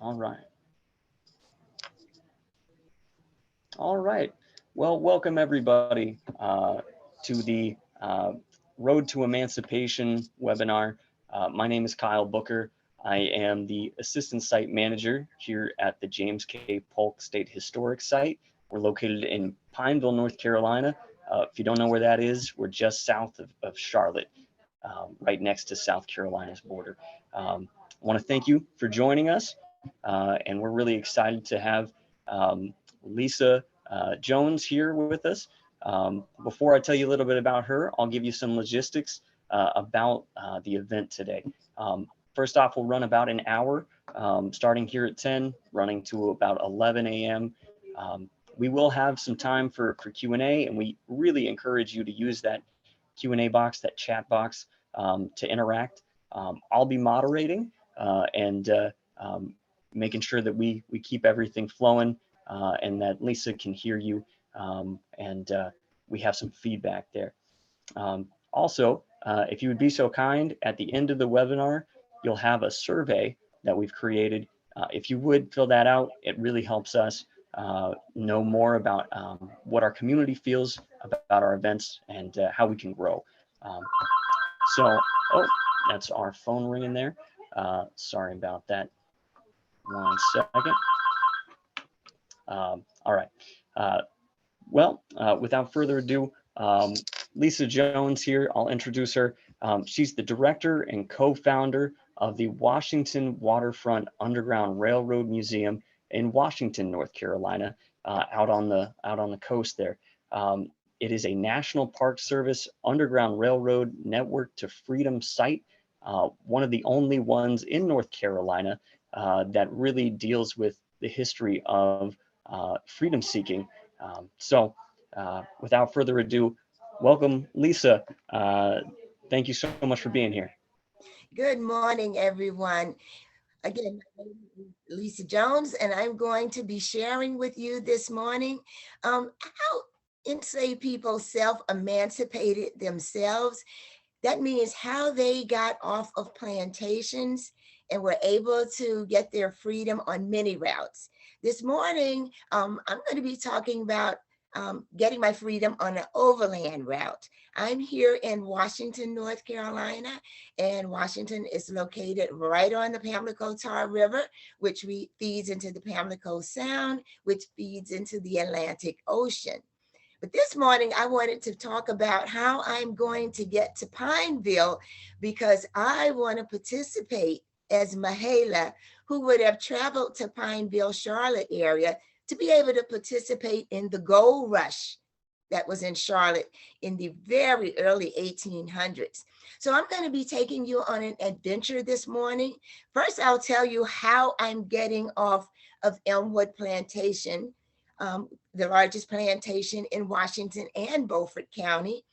All right. All right. Well, welcome everybody to the Road to Emancipation webinar. My name is Kyle Booker. I am the Assistant Site Manager here at the James K. Polk State Historic Site. We're located in Pineville, North Carolina. If you don't know where that is, we're just south of Charlotte, right next to South Carolina's border. I want to thank you for joining us, and we're really excited to have um, Leesa Jones here with us. Before I tell you a little bit about her, I'll give you some logistics about the event today. First off, we'll run about an hour, starting here at 10, running to about 11 a.m. Um, we will have some time for Q&A, and we really encourage you to use that Q&A box, that chat box, to interact. I'll be moderating and um, making sure that we keep everything flowing and that Leesa can hear you and we have some feedback there. Also, if you would be so kind, at the end of the webinar, you'll have a survey that we've created. If you would fill that out, it really helps us know more about what our community feels about our events and how we can grow. Um, so, oh, that's our phone ringing there. Sorry about that. 1 second. All right. Uh, without further ado, Leesa Jones here. I'll introduce her. She's the director and co-founder of the Washington Waterfront Underground Railroad Museum in Washington, North Carolina, out on the coast there. It is a National Park Service Underground Railroad Network to Freedom site, one of the only ones in North Carolina that really deals with the history of freedom seeking. Without further ado, welcome, Leesa. Thank you so much for being here. Good morning, everyone. Again, my name is Leesa Jones, and I'm going to be sharing with you this morning how enslaved people self-emancipated themselves. That means how they got off of plantations and were able to get their freedom on many routes. This morning, I'm going to be talking about getting my freedom on an overland route. I'm here in Washington, North Carolina, and Washington is located right on the Pamlico Tar River, which feeds into the Pamlico Sound, which feeds into the Atlantic Ocean. But this morning, I wanted to talk about how I'm going to get to Pineville because I want to participate as Mahela, who would have traveled to Pineville, Charlotte area to be able to participate in the gold rush that was in Charlotte in the very early 1800s. So I'm going to be taking you on an adventure this morning. First, I'll tell you how I'm getting off of Elmwood Plantation, the largest plantation in Washington and Beaufort County.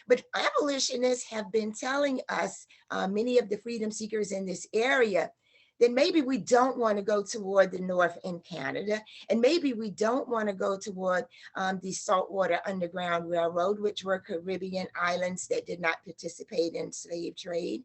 But abolitionists have been telling us, many of the freedom seekers in this area, that maybe we don't want to go toward the north in Canada, and maybe we don't want to go toward the Saltwater Underground Railroad, which were Caribbean islands that did not participate in slave trade.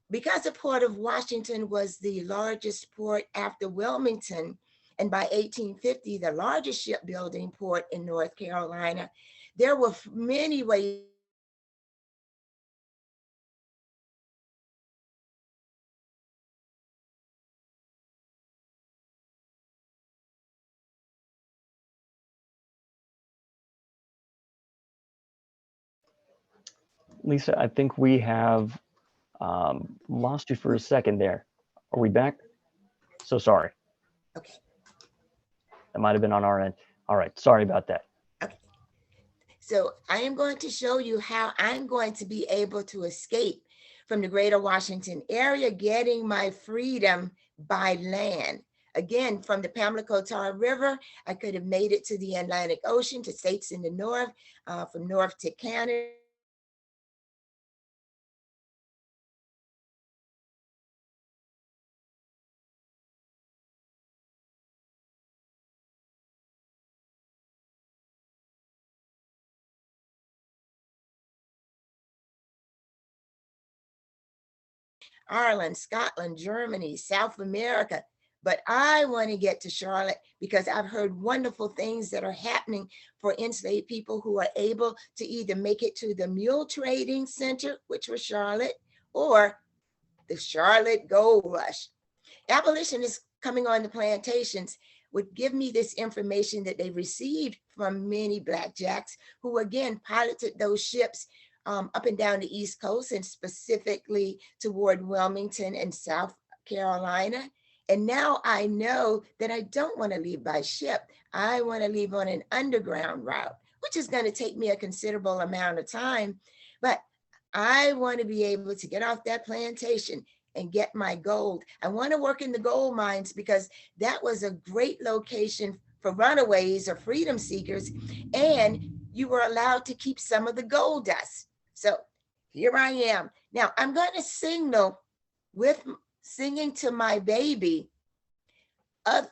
Because the port of Washington was the largest port after Wilmington, and by 1850, the largest shipbuilding port in North Carolina, there were many ways to get to Pineville. Pineville is located Leesa, I think we have lost you for a second there. Are we back? So sorry. Okay, That might have been on our end. All right. Sorry about that. okay. So I am going to show you how I'm going to be able to escape from the greater Washington area, getting my freedom by land. Again, from the Pamlico Tar River, I could have made it to the Atlantic Ocean, to states in the north, from north to Canada, south to Mexico, north to Mexico, south to Mexico, north to Mexico, south to Mexico, north to Mexico, south to Mexico, north to Mexico, Ireland, Scotland, Germany, South America, But I want to get to Charlotte because I've heard wonderful things that are happening for enslaved people who are able to either make it to the Mule Trading Center, which was Charlotte, or the Charlotte Gold Rush. Abolitionists coming on the plantations would give me this information that they received from many blackjacks who again piloted those ships up and down the East Coast and specifically toward Wilmington and South Carolina. And now I know that I don't want to leave by ship. I want to leave on an underground route, which is going to take me a considerable amount of time. But I want to be able to get off that plantation and get my gold. I want to work in the gold mines because that was a great location for runaways or freedom seekers. And you were allowed to keep some of the gold dust. So here I am. Now I'm going to signal with singing to my baby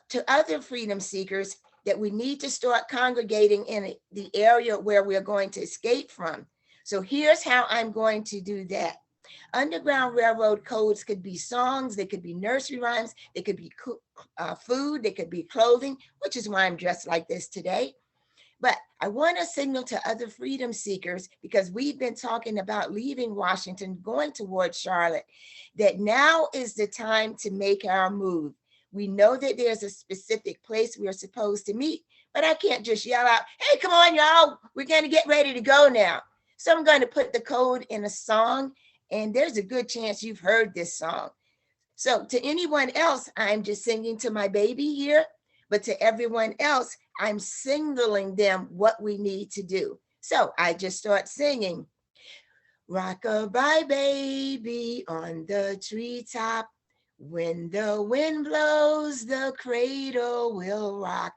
to other freedom seekers that we need to start congregating in the area where we're going to escape from. So here's how I'm going to do that. Underground Railroad codes could be songs, they could be nursery rhymes, they could be food, they could be clothing, which is why I'm dressed like this today. But I want to signal to other freedom seekers, because we've been talking about leaving Washington, going towards Charlotte, that now is the time to make our move. We know that there's a specific place we're supposed to meet, but I can't just yell out, hey, come on, y'all, we're going to get ready to go now. So I'm going to put the code in a song, and there's a good chance you've heard this song. So to anyone else, I'm just singing to my baby here, but to everyone else, I'm signaling them what we need to do. So I just start singing. Rock-a-bye baby on the treetop. When the wind blows, the cradle will rock.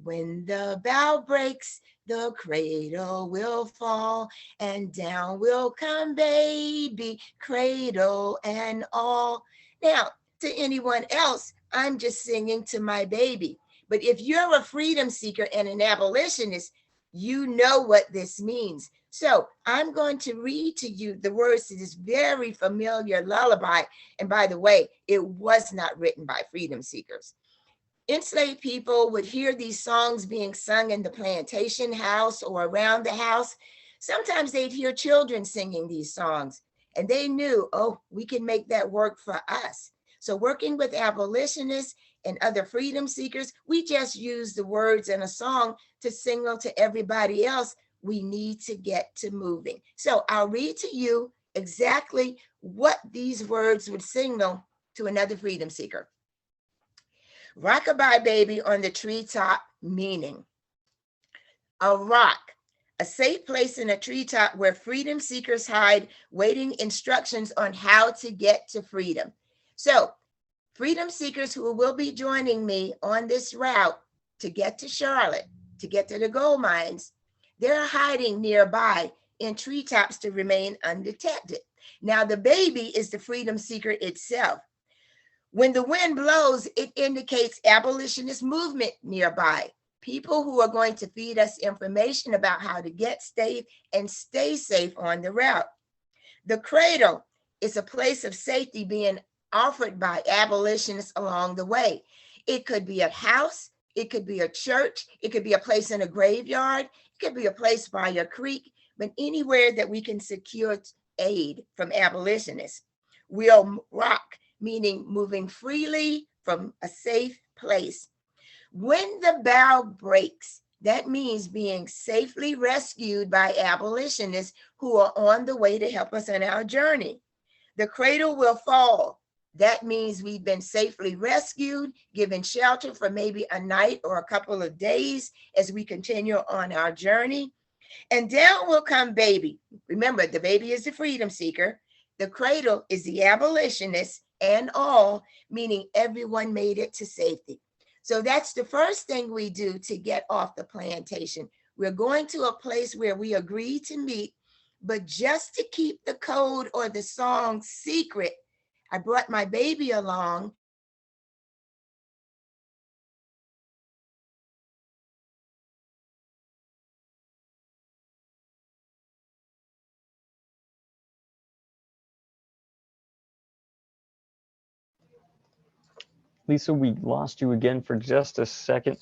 When the bough breaks, the cradle will fall, and down will come baby, cradle and all. Now, to anyone else, I'm just singing to my baby. But if you're a freedom seeker and an abolitionist, you know what this means. So I'm going to read to you the words to this very familiar lullaby. And by the way, it was not written by freedom seekers. Enslaved people would hear these songs being sung in the plantation house or around the house. Sometimes they'd hear children singing these songs, and they knew, oh, we can make that work for us. So working with abolitionists and other freedom seekers, we just use the words in a song to signal to everybody else we need to get to moving. So I'll read to you exactly what these words would signal to another freedom seeker. Rock-a-bye baby on the treetop, meaning a rock, a safe place in a treetop where freedom seekers hide, waiting instructions on how to get to freedom. So freedom seekers who will be joining me on this route to get to Charlotte, to get to the gold mines, they're hiding nearby in treetops to remain undetected. Now the baby is the freedom seeker itself. When the wind blows, it indicates abolitionist movement nearby, people who are going to feed us information about how to get safe and stay safe on the route. The cradle is a place of safety being offered by abolitionists along the way. It could be a house, it could be a church, it could be a place in a graveyard, it could be a place by a creek, but anywhere that we can secure aid from abolitionists. We'll rock, meaning moving freely from a safe place. When the bough breaks, that means being safely rescued by abolitionists who are on the way to help us on our journey. The cradle will fall. That means we've been safely rescued, given shelter for maybe a night or a couple of days as we continue on our journey. And down will come baby. Remember, the baby is the freedom seeker. The cradle is the abolitionist, and all, meaning everyone made it to safety. So that's the first thing we do to get off the plantation. We're going to a place where we agree to meet, but just to keep the code or the song secret, I brought my baby along. Lisa, we lost you again for just a second.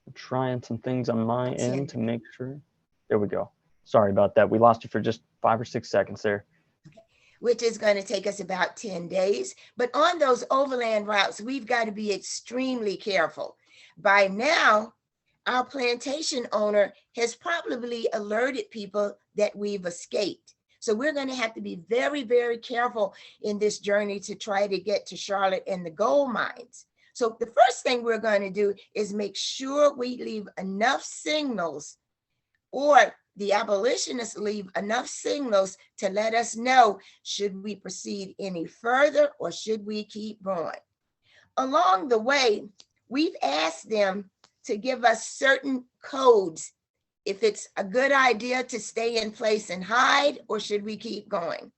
I'm trying some things on my end to make sure. There we go. Sorry about that. We lost you for just 5 or 6 seconds there. Which is going to take us about 10 days. But on those overland routes, we've got to be extremely careful. By now, our plantation owner has probably alerted people that we've escaped. So we're going to have to be very, very careful in this journey to try to get to Charlotte and the gold mines. So the first thing we're going to do is make sure we leave enough signals, or the abolitionists leave enough signals to let us know, should we proceed any further or should we keep going? Along the way, we've asked them to give us certain codes, if it's a good idea to stay in place and hide, or should we keep going?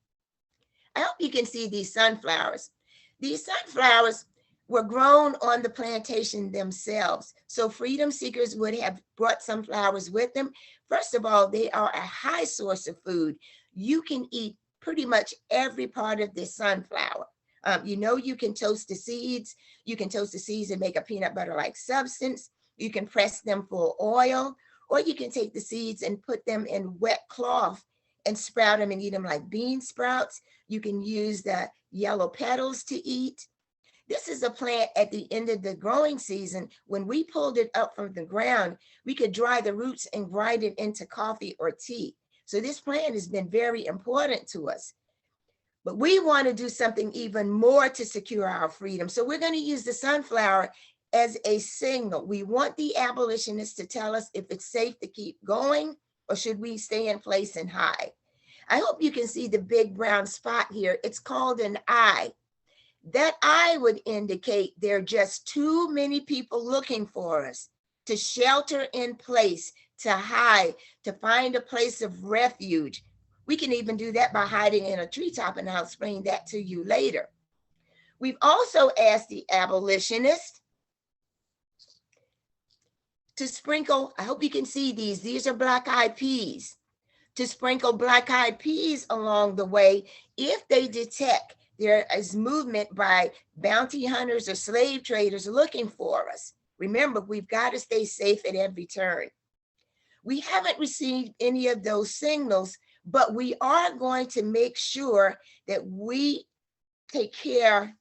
I hope you can see these sunflowers. These sunflowers were grown on the plantation themselves. So freedom seekers would have brought some flowers with them. First of all, they are a high source of food. You can eat pretty much every part of this sunflower. You can toast the seeds. You can toast the seeds and make a peanut butter-like substance. You can press them for oil, or you can take the seeds and put them in wet cloth and sprout them and eat them like bean sprouts. You can use the yellow petals to eat. This is a plant at the end of the growing season. When we pulled it up from the ground, we could dry the roots and grind it into coffee or tea. So this plant has been very important to us. But we want to do something even more to secure our freedom. So we're going to use the sunflower as a signal. We want the abolitionists to tell us if it's safe to keep going or should we stay in place and hide. I hope you can see the big brown spot here. It's called an eye. That eye would indicate there are just too many people looking for us, to shelter in place, to hide, to find a place of refuge. We can even do that by hiding in a treetop, and I'll explain that to you later. We've also asked the abolitionists to sprinkle, I hope you can see these are black-eyed peas, to sprinkle black-eyed peas along the way if they detect there is movement by bounty hunters or slave traders looking for us. Remember, we've got to stay safe at every turn. We haven't received any of those signals, but we are going to make sure that we take care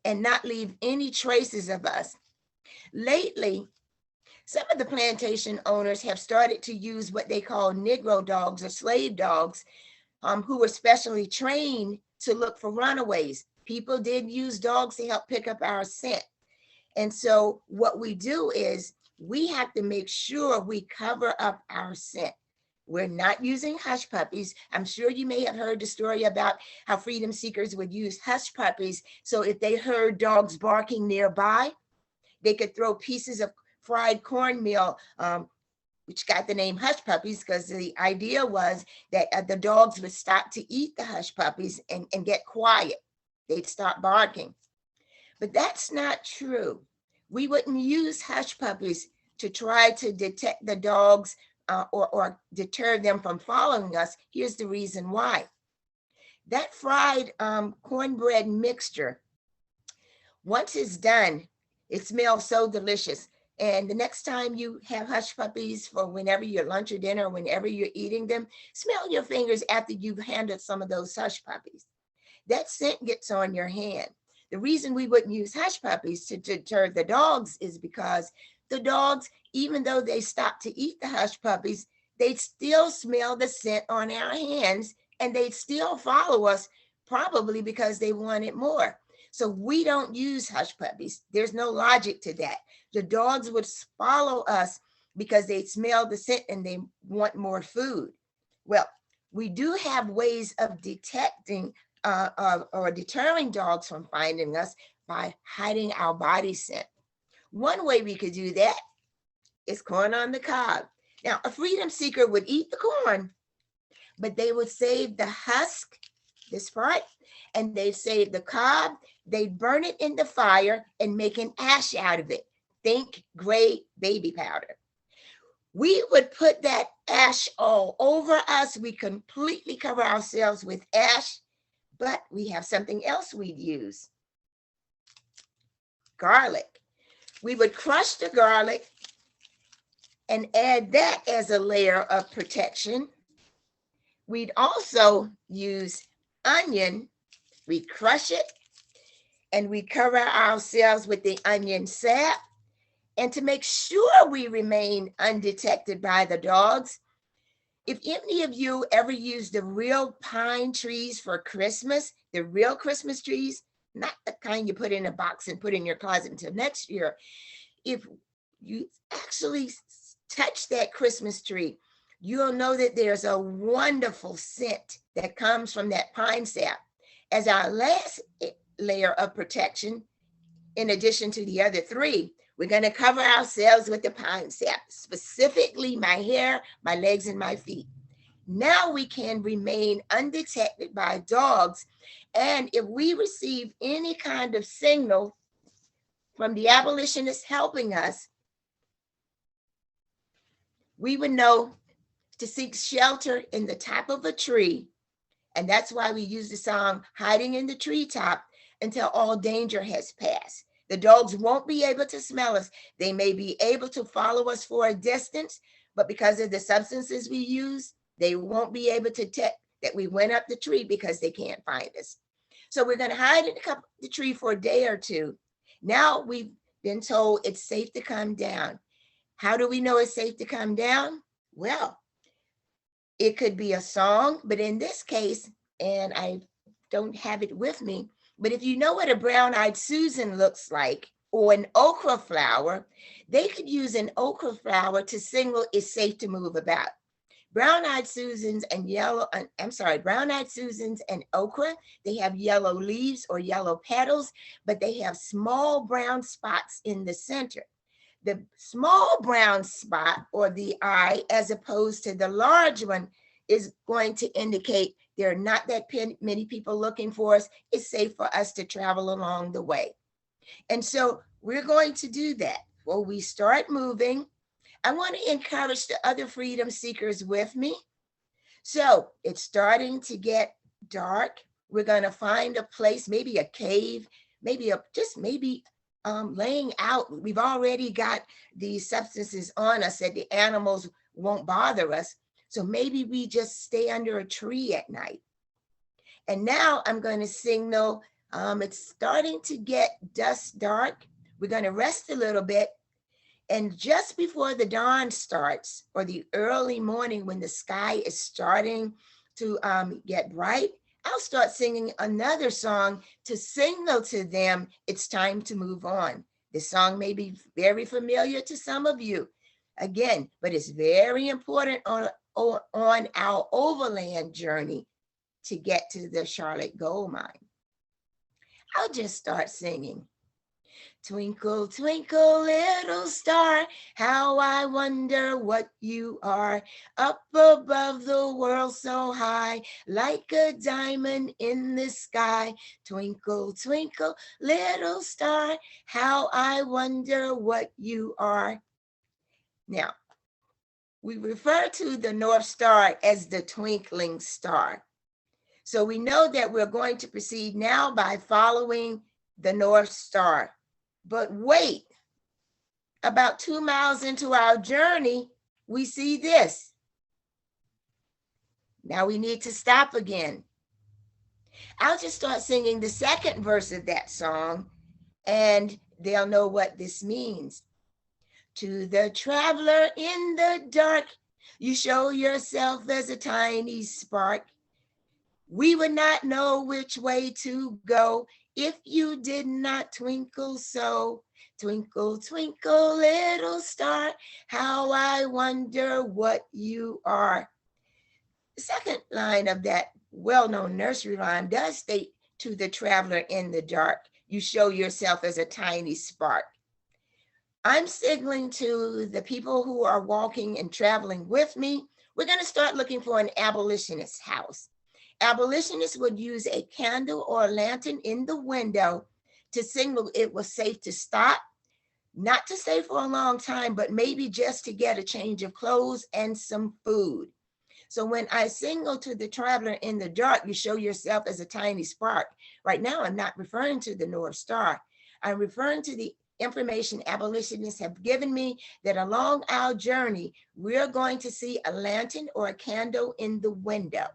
and not leave any traces of us. Lately, some of the plantation owners have started to use what they call Negro dogs or slave dogs, who were specially trained to look for runaways. People did use dogs to help pick up our scent. And so what we do is we have to make sure we cover up our scent. We're not using hush puppies. I'm sure you may have heard the story about how freedom seekers would use hush puppies. So if they heard dogs barking nearby, they could throw pieces of fried cornmeal, which got the name hush puppies, because the idea was that the dogs would stop to eat the hush puppies and get quiet. They'd stop barking. But that's not true. We wouldn't use hush puppies to try to detect the dogs or deter them from following us. Here's the reason why. That fried cornbread mixture, once it's done, it smells so delicious. And the next time you have hush puppies for whenever you're lunch or dinner, whenever you're eating them, smell your fingers after you've handled some of those hush puppies. That scent gets on your hand. The reason we wouldn't use hush puppies to deter the dogs is because the dogs, even though they stop to eat the hush puppies, they'd still smell the scent on our hands and they'd still follow us, probably because they wanted more. So we don't use hush puppies. There's no logic to that. The dogs would follow us because they smell the scent and they want more food. Well, we do have ways of detecting or deterring dogs from finding us by hiding our body scent. One way we could do that is corn on the cob. Now, a freedom seeker would eat the corn, but they would save the husk, this part, and they'd save the cob. They'd burn it in the fire and make an ash out of it. Think gray baby powder. We would put that ash all over us. We completely cover ourselves with ash, but we have something else we'd use. garlic. We would crush the garlic and add that as a layer of protection. We'd also use onion. We crush it and we cover ourselves with the onion sap. And to make sure we remain undetected by the dogs, if any of you ever use the real pine trees for Christmas, the real Christmas trees, not the kind you put in a box and put in your closet until next year, if you actually touch that Christmas tree, you'll know that there's a wonderful scent that comes from that pine sap. As our last layer of protection, in addition to the other three, we're going to cover ourselves with the pine sap, specifically my hair, my legs, and my feet. Now we can remain undetected by dogs. And if we receive any kind of signal from the abolitionists helping us, we would know to seek shelter in the top of a tree. And that's why we use the song, Hiding in the Treetop, until all danger has passed. The dogs won't be able to smell us. They may be able to follow us for a distance, but because of the substances we use, they won't be able to detect that we went up the tree because they can't find us. So we're going to hide in the tree for a day or two. Now we've been told it's safe to come down. How do we know it's safe to come down? Well, it could be a song, but in this case, and I don't have it with me, but if you know what a brown-eyed Susan looks like, or an okra flower, they could use an okra flower to signal it's safe to move about. Brown-eyed Susans and brown-eyed Susans and okra, they have yellow leaves or yellow petals, but they have small brown spots in the center. The small brown spot, or the eye, as opposed to the large one, is going to indicate there are not that many people looking for us. It's safe for us to travel along the way. And so we're going to do that. Well, we start moving. I want to encourage the other freedom seekers with me. So it's starting to get dark. We're going to find a place, maybe a cave, maybe laying out. We've already got these substances on us that the animals won't bother us. So maybe we just stay under a tree at night. And now I'm going to signal, it's starting to get dusk dark. We're going to rest a little bit. And just before the dawn starts, or the early morning when the sky is starting to get bright, I'll start singing another song to signal to them it's time to move on. This song may be very familiar to some of you, again, but it's very important on our overland journey to get to the Charlotte Gold Mine. I'll just start singing. Twinkle, twinkle, little star, how I wonder what you are, up above the world so high, like a diamond in the sky. Twinkle, twinkle, little star, how I wonder what you are. Now, we refer to the North Star as the twinkling star. So we know that we're going to proceed now by following the North Star. But wait, about 2 miles into our journey, we see this. Now we need to stop again. I'll just start singing the second verse of that song, and they'll know what this means. To the traveler in the dark, you show yourself as a tiny spark. We would not know which way to go if you did not twinkle so. Twinkle, twinkle, little star, how I wonder what you are. The second line of that well-known nursery rhyme does state, to the traveler in the dark, you show yourself as a tiny spark. I'm signaling to the people who are walking and traveling with me, we're going to start looking for an abolitionist house. Abolitionists would use a candle or a lantern in the window to signal it was safe to stop, not to stay for a long time, but maybe just to get a change of clothes and some food. So when I signal to the traveler in the dark, you show yourself as a tiny spark. Right now, I'm not referring to the North Star. I'm referring to the information abolitionists have given me that along our journey, we're going to see a lantern or a candle in the window.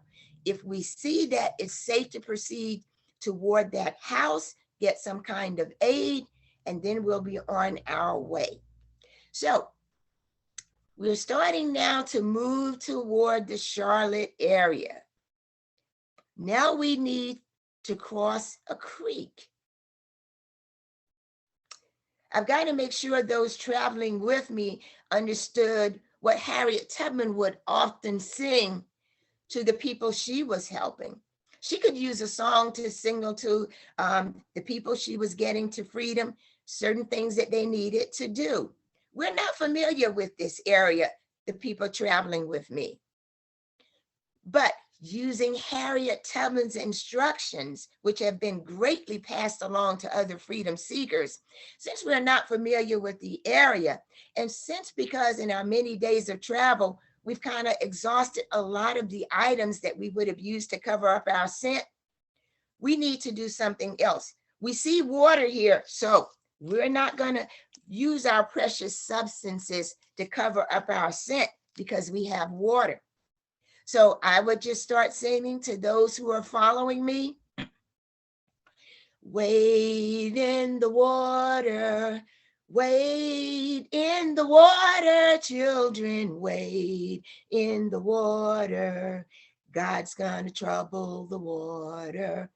If we see that it's safe to proceed toward that house, get some kind of aid, and then we'll be on our way. So we're starting now to move toward the Charlotte area. Now we need to cross a creek. I've got to make sure those traveling with me understood what Harriet Tubman would often sing to the people she was helping. She could use a song to signal to the people she was getting to freedom, certain things that they needed to do. We're not familiar with this area, the people traveling with me. But using Harriet Tubman's instructions, which have been greatly passed along to other freedom seekers, since we're not familiar with the area, and since because in our many days of travel, we've kind of exhausted a lot of the items that we would have used to cover up our scent, we need to do something else. We see water here, so we're not going to use our precious substances to cover up our scent because we have water. So I would just start singing to those who are following me. Wade in the water, wade in the water, children, wade in the water. God's gonna trouble the water.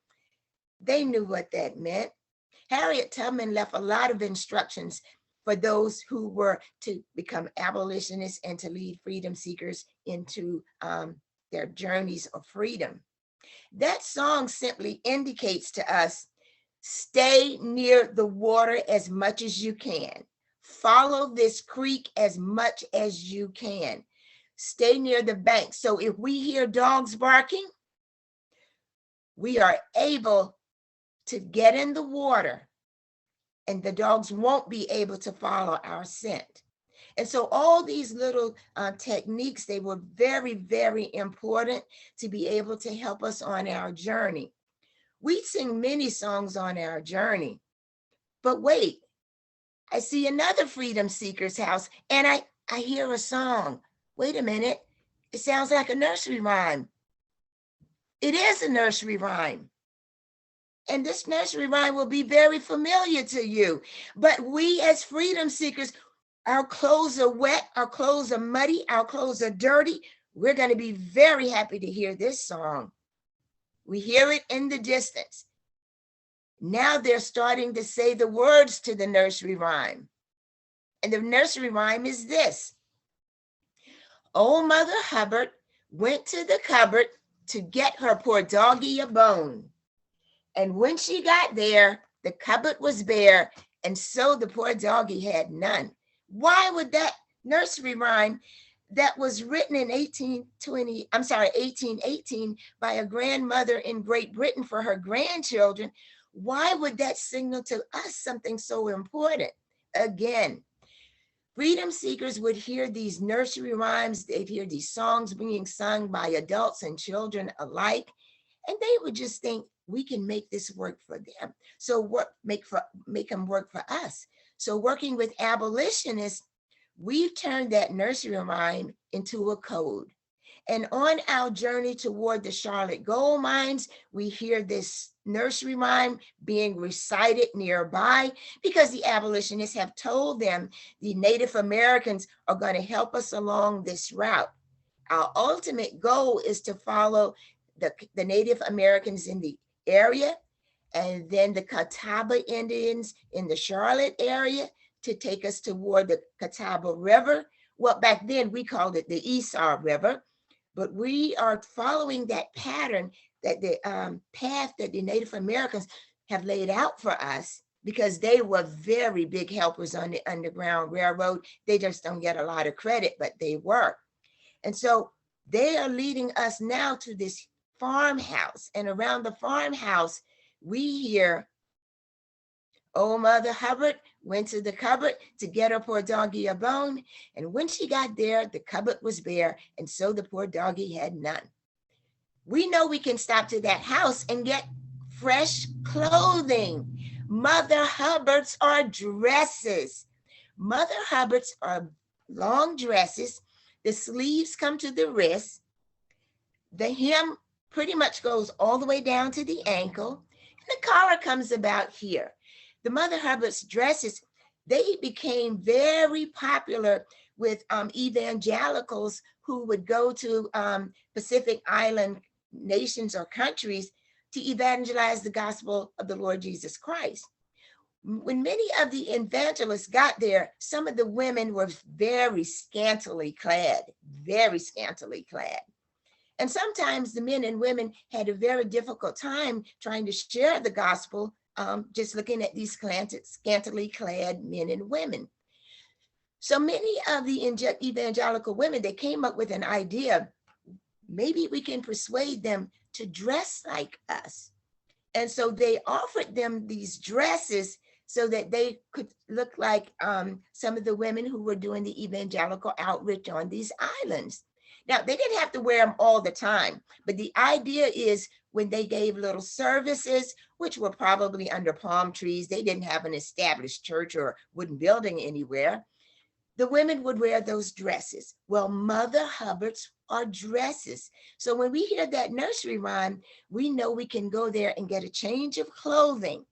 They knew what that meant. Harriet Tubman left a lot of instructions for those who were to become abolitionists and to lead freedom seekers into their journeys of freedom. That song simply indicates to us, stay near the water as much as you can. Follow this creek as much as you can. Stay near the bank. So if we hear dogs barking, we are able to get in the water and the dogs won't be able to follow our scent. And so all these little techniques, they were very, very important to be able to help us on our journey. We sing many songs on our journey, but wait, I see another freedom seeker's house and I hear a song. Wait a minute, it sounds like a nursery rhyme. It is a nursery rhyme. And this nursery rhyme will be very familiar to you. But we as freedom seekers, our clothes are wet, our clothes are muddy, our clothes are dirty. We're going to be very happy to hear this song. We hear it in the distance. Now they're starting to say the words to the nursery rhyme. And the nursery rhyme is this. Old Mother Hubbard went to the cupboard to get her poor doggy a bone. And when she got there, the cupboard was bare, and so the poor doggy had none. Why would that nursery rhyme that was written in 1818 by a grandmother in Great Britain for her grandchildren, why would that signal to us something so important? Again, freedom seekers would hear these nursery rhymes, they'd hear these songs being sung by adults and children alike, and they would just think, we can make this work for them. So make them work for us. So working with abolitionists, we've turned that nursery rhyme into a code. And on our journey toward the Charlotte gold mines, we hear this nursery rhyme being recited nearby because the abolitionists have told them the Native Americans are going to help us along this route. Our ultimate goal is to follow the Native Americans in the area and then the Catawba Indians in the Charlotte area to take us toward the Catawba River. Well, back then we called it the Esau River, but we are following that pattern, that the path that the Native Americans have laid out for us because they were very big helpers on the Underground Railroad. They just don't get a lot of credit, but they were. And so they are leading us now to this farmhouse, and around the farmhouse, we hear, old Mother Hubbard went to the cupboard to get her poor doggy a bone, and when she got there, the cupboard was bare, and so the poor doggy had none. We know we can stop to that house and get fresh clothing, Mother Hubbards are dresses. Mother Hubbards are long dresses. The sleeves come to the wrist. The hem pretty much goes all the way down to the ankle. And the collar comes about here. The Mother Hubbards dresses, they became very popular with evangelicals who would go to Pacific Island nations or countries to evangelize the gospel of the Lord Jesus Christ. When many of the evangelists got there, some of the women were very scantily clad, very scantily clad. And sometimes the men and women had a very difficult time trying to share the gospel, just looking at these scantily clad men and women. So many of the evangelical women, they came up with an idea, maybe we can persuade them to dress like us. And so they offered them these dresses so that they could look like some of the women who were doing the evangelical outreach on these islands. Now, they didn't have to wear them all the time, but the idea is when they gave little services, which were probably under palm trees, they didn't have an established church or wooden building anywhere, the women would wear those dresses. Well, Mother Hubbards are dresses. So when we hear that nursery rhyme, we know we can go there and get a change of clothing.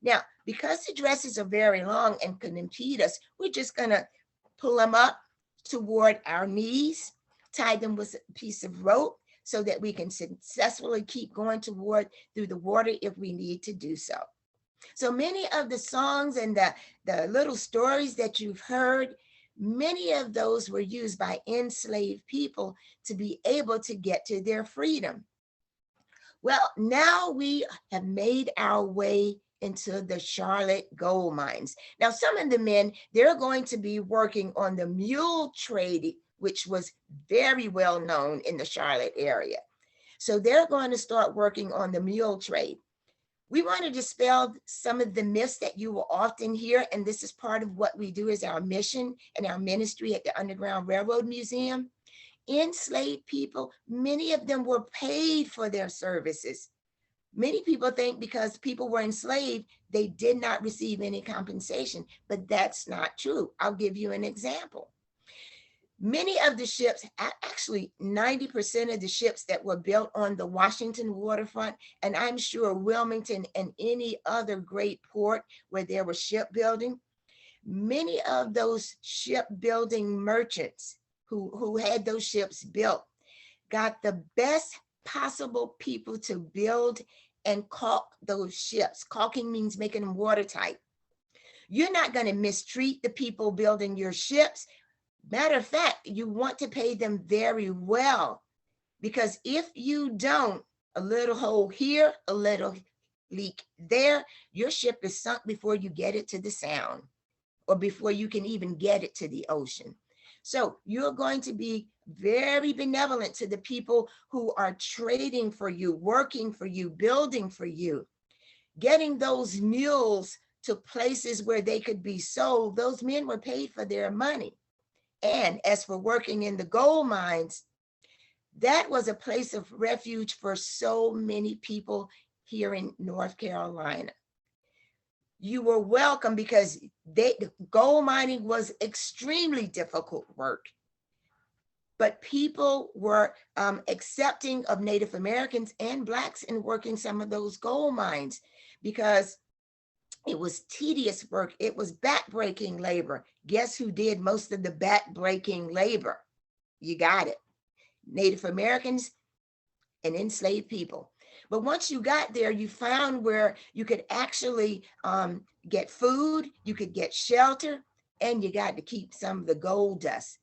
Now, because the dresses are very long and can impede us, we're just gonna pull them up toward our knees, tie them with a piece of rope so that we can successfully keep going through the water if we need to do so. So many of the songs and the little stories that you've heard, many of those were used by enslaved people to be able to get to their freedom. Well, now we have made our way into the Charlotte gold mines. Now, some of the men, they're going to be working on the mule trade, which was very well known in the Charlotte area. So they're going to start working on the mule trade. We want to dispel some of the myths that you will often hear, and this is part of what we do as our mission and our ministry at the Underground Railroad Museum. Enslaved people, many of them were paid for their services. Many people think because people were enslaved, they did not receive any compensation, but that's not true. I'll give you an example. Many of the ships, actually 90% of the ships that were built on the Washington waterfront, and I'm sure Wilmington and any other great port where there was shipbuilding, many of those shipbuilding merchants who had those ships built got the best possible people to build and caulk those ships. Caulking means making them watertight. You're not going to mistreat the people building your ships. Matter of fact, you want to pay them very well, because if you don't, a little hole here, a little leak there, your ship is sunk before you get it to the Sound or before you can even get it to the ocean. So you're going to be very benevolent to the people who are trading for you, working for you, building for you, getting those mules to places where they could be sold. Those men were paid for their money. And as for working in the gold mines, that was a place of refuge for so many people here in North Carolina. You were welcome because gold mining was extremely difficult work. But people were accepting of Native Americans and Blacks in working some of those gold mines because it was tedious work. It was back-breaking labor. Guess who did most of the back-breaking labor? You got it. Native Americans and enslaved people. But once you got there, you found where you could actually get food, you could get shelter, and you got to keep some of the gold dust,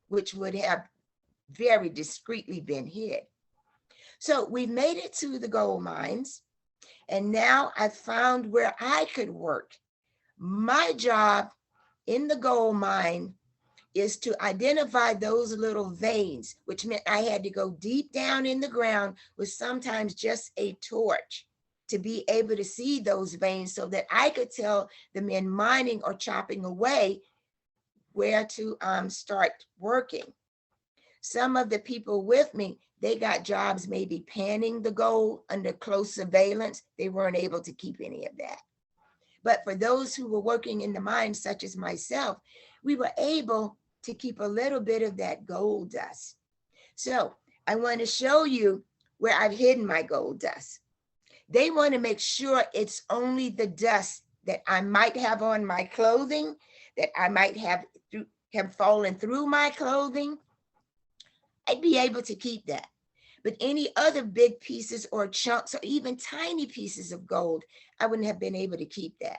which would have very discreetly been hid. So we've made it to the gold mines, and now I found where I could work. My job in the gold mine is to identify those little veins, which meant I had to go deep down in the ground with sometimes just a torch to be able to see those veins so that I could tell the men mining or chopping away where to start working. Some of the people with me, they got jobs maybe panning the gold under close surveillance. They weren't able to keep any of that. But for those who were working in the mines, such as myself, we were able to keep a little bit of that gold dust. So I want to show you where I've hidden my gold dust. They want to make sure it's only the dust that I might have on my clothing, that I might have fallen through my clothing. I'd be able to keep that. But any other big pieces or chunks or even tiny pieces of gold, I wouldn't have been able to keep that.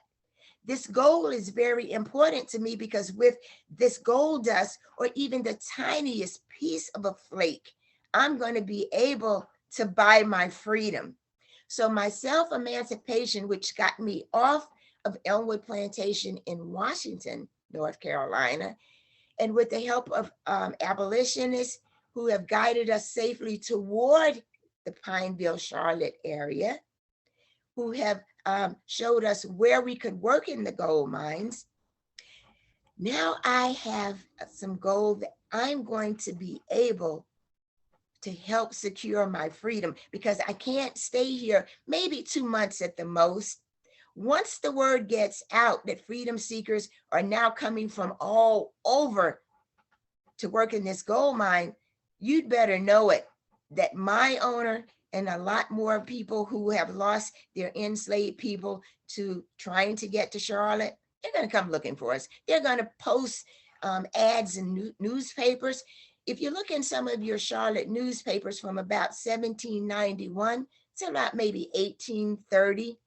This gold is very important to me because with this gold dust or even the tiniest piece of a flake, I'm going to be able to buy my freedom. So my self-emancipation, which got me off of Elmwood Plantation in Washington, North Carolina, and with the help of abolitionists who have guided us safely toward the Pineville, Charlotte area, who have showed us where we could work in the gold mines. Now I have some gold that I'm going to be able to help secure my freedom, because I can't stay here maybe 2 months at the most. Once the word gets out that freedom seekers are now coming from all over to work in this gold mine, you'd better know it, that my owner and a lot more people who have lost their enslaved people to trying to get to Charlotte, they're going to come looking for us. They're going to post ads in newspapers. If you look in some of your Charlotte newspapers from about 1791 to about maybe 1830,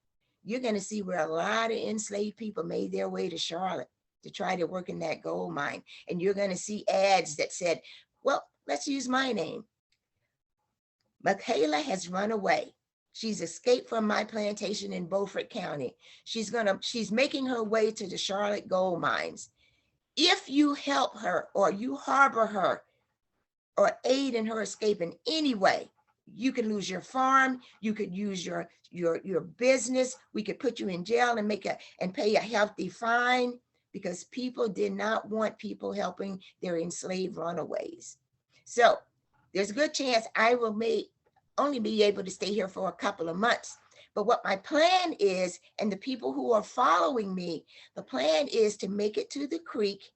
you're going to see where a lot of enslaved people made their way to Charlotte to try to work in that gold mine. And you're going to see ads that said, well, let's use my name. Michaela has run away. She's escaped from my plantation in Beaufort County. She's making her way to the Charlotte gold mines. If you help her or you harbor her or aid in her escape in any way, you could lose your farm, you could use your business, we could put you in jail and pay a hefty fine, because people did not want people helping their enslaved runaways. So there's a good chance I will only be able to stay here for a couple of months. But what my plan is, and the people who are following me, the plan is to make it to the creek,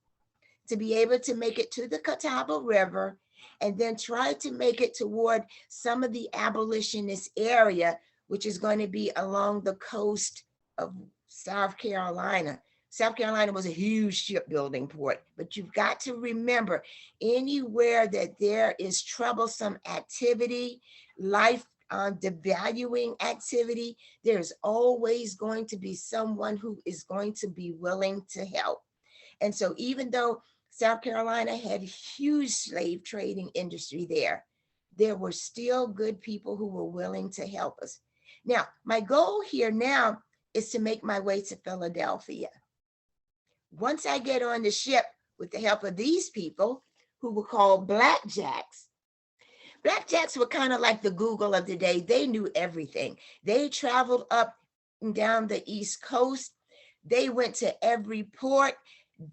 to be able to make it to the Catawba River, and then try to make it toward some of the abolitionist area, which is going to be along the coast of South Carolina. South Carolina was a huge shipbuilding port, but you've got to remember, anywhere that there is troublesome activity, life devaluing activity, there's always going to be someone who is going to be willing to help. And so even though South Carolina had a huge slave trading industry there were still good people who were willing to help us. Now, my goal here now is to make my way to Philadelphia. Once I get on the ship with the help of these people who were called Blackjacks. Blackjacks were kind of like the Google of the day. They knew everything. They traveled up and down the East Coast. They went to every port.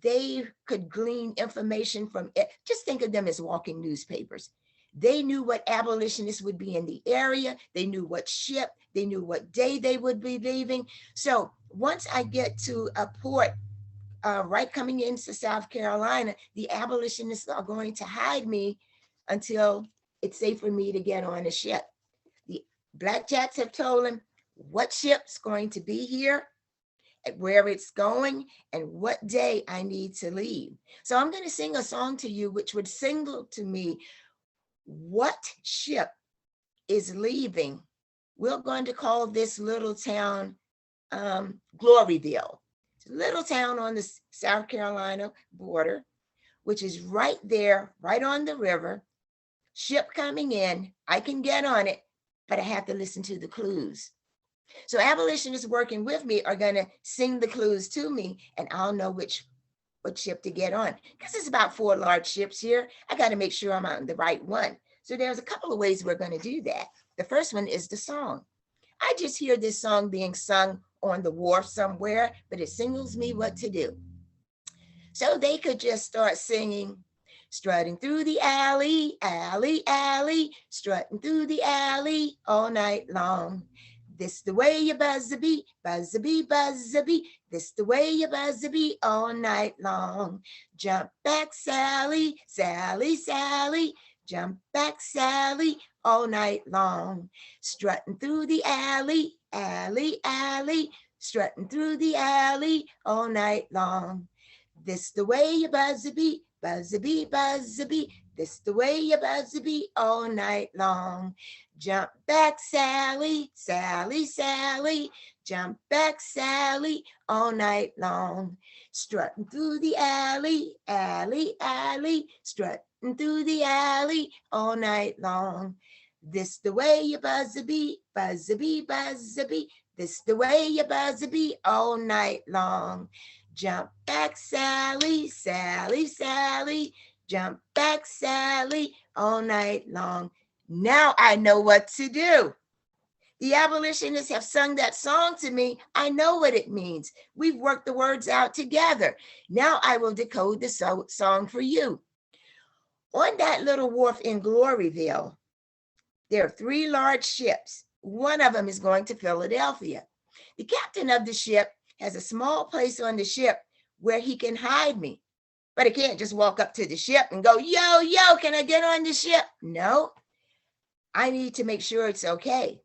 They could glean information from it. Just think of them as walking newspapers. They knew what abolitionists would be in the area. They knew what ship. They knew what day they would be leaving. So once I get to a port, right coming into South Carolina, the abolitionists are going to hide me until it's safe for me to get on a ship. The Blackjacks have told them what ship's going to be here, where it's going, and what day I need to leave. So I'm going to sing a song to you which would signal to me what ship is leaving. We're going to call this little town Gloryville. It's a little town on the South Carolina border, which is right there, right on the river. Ship coming in, I can get on it, but I have to listen to the clues. So abolitionists working with me are going to sing the clues to me, and I'll know what ship to get on. Because there's about 4 large ships here. I got to make sure I'm on the right one. So there's a couple of ways we're going to do that. The first one is the song. I just hear this song being sung on the wharf somewhere, but it signals me what to do. So they could just start singing, strutting through the alley, alley, alley, strutting through the alley all night long. This the way you buzzer bee, buzzer bee, buzzer bee. This the way you buzzer bee all night long. Jump back, Sally, Sally, Sally. Jump back, Sally, all night long. Strutting through the alley, alley, alley. Strutting through the alley all night long. This the way you buzzer bee, buzzer bee, buzzer bee. This the way you buzzer bee all night long. Jump back, Sally, Sally, Sally. Jump back, Sally, all night long. Strutting through the alley, alley, alley. Strutting through the alley all night long. This the way you buzzer bee, buzzer bee, buzzer bee. This the way you buzzer bee all night long. Jump back, Sally, Sally, Sally. Jump back, Sally, all night long. Now I know what to do. The abolitionists have sung that song to me. I know what it means. We've worked the words out together. Now I will decode the song for you. On that little wharf in Gloryville, there are 3 large ships. One of them is going to Philadelphia. The captain of the ship has a small place on the ship where he can hide me. But I can't just walk up to the ship and go, yo, yo, can I get on the ship? No, I need to make sure it's okay.